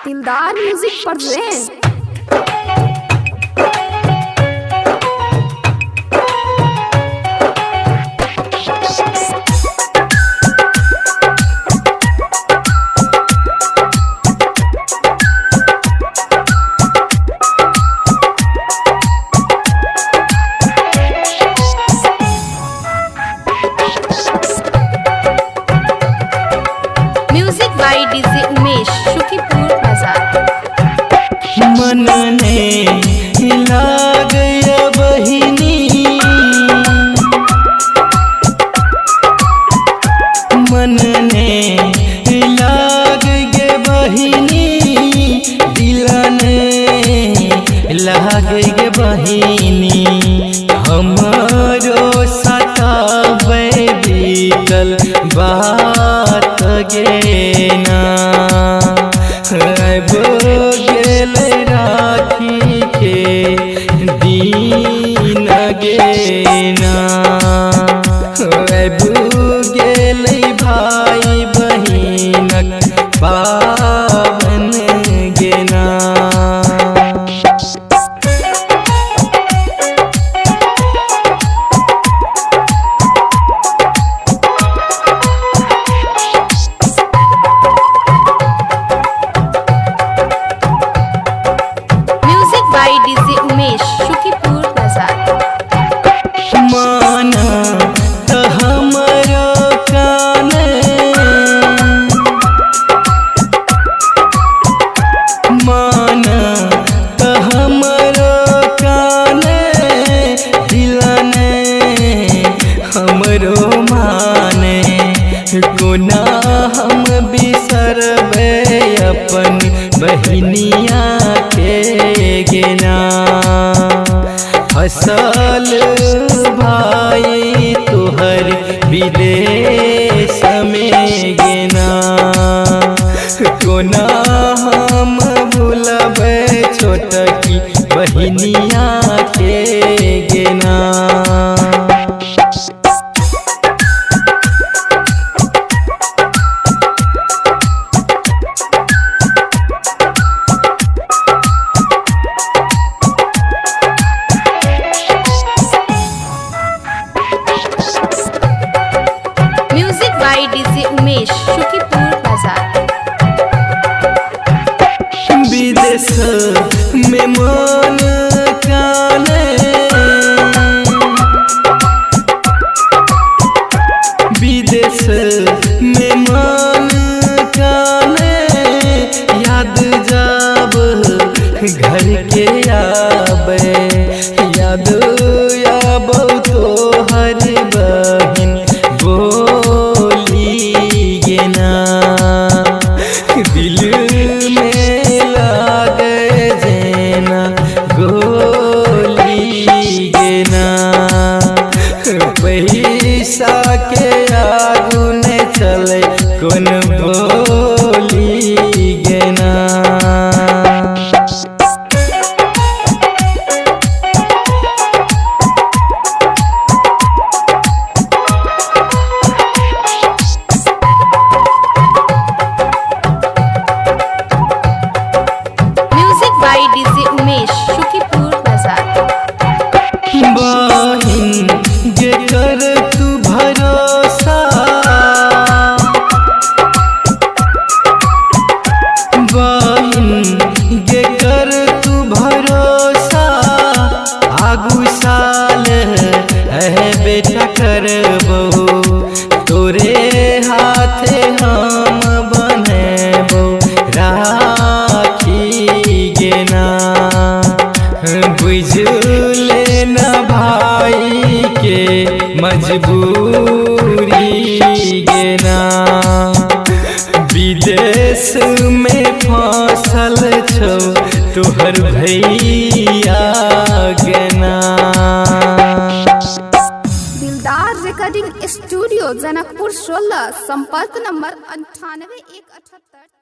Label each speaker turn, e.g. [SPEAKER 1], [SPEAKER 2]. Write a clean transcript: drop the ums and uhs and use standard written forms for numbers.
[SPEAKER 1] दिलदार music present. Music by DJ Umesh, Shukipur बाजार।
[SPEAKER 2] मन ने लाग बहिनी, मन ने लाग गे बहिनी, दिल ने लाग गे बहिनी। हमरो सतावे बीतल बात गे ना, गेल राखी के दीन गेना, गेल भाई बहिनक पावन गेना।
[SPEAKER 1] बाय डीजे उमेश, शुकीपुर बाजार।
[SPEAKER 2] माना तो हमरो कान, माना तो हमरो कान, दिल ने हमरो माने। कोना हम बिसरबे अपन बहिनिया के गेना, असल भाई तुहर विदेश में गेना। कोना हम भूलबे छोटकी बहिनिया के गेना।
[SPEAKER 1] Music by DJ Umesh, Shukipur बाजार।
[SPEAKER 2] विदेश में मन काने, विदेश में मन काने, याद जब घर के आबे, याद आब तो हर बहिन बोली गेना। दिल में लागे जेना गोली गेना, पैसा के आगू ने चले कौन बोली गेना।
[SPEAKER 1] बाय डीजे उमेश, शुकीपुर बाजार।
[SPEAKER 2] बहिन जे कर तू भरोसा, बहिन जे कर तू भरोसा, आगू साल है बेटा करबो, तोरे हाथे हम बनेबो राखी गेना। बुझले न भाई के मजबूरी गेना, विदेश में फसल छो तोहर भैया गेना।
[SPEAKER 1] दिलदार रिकॉर्डिंग स्टूडियो, जनकपुर 16, संपर्क नंबर 98 178।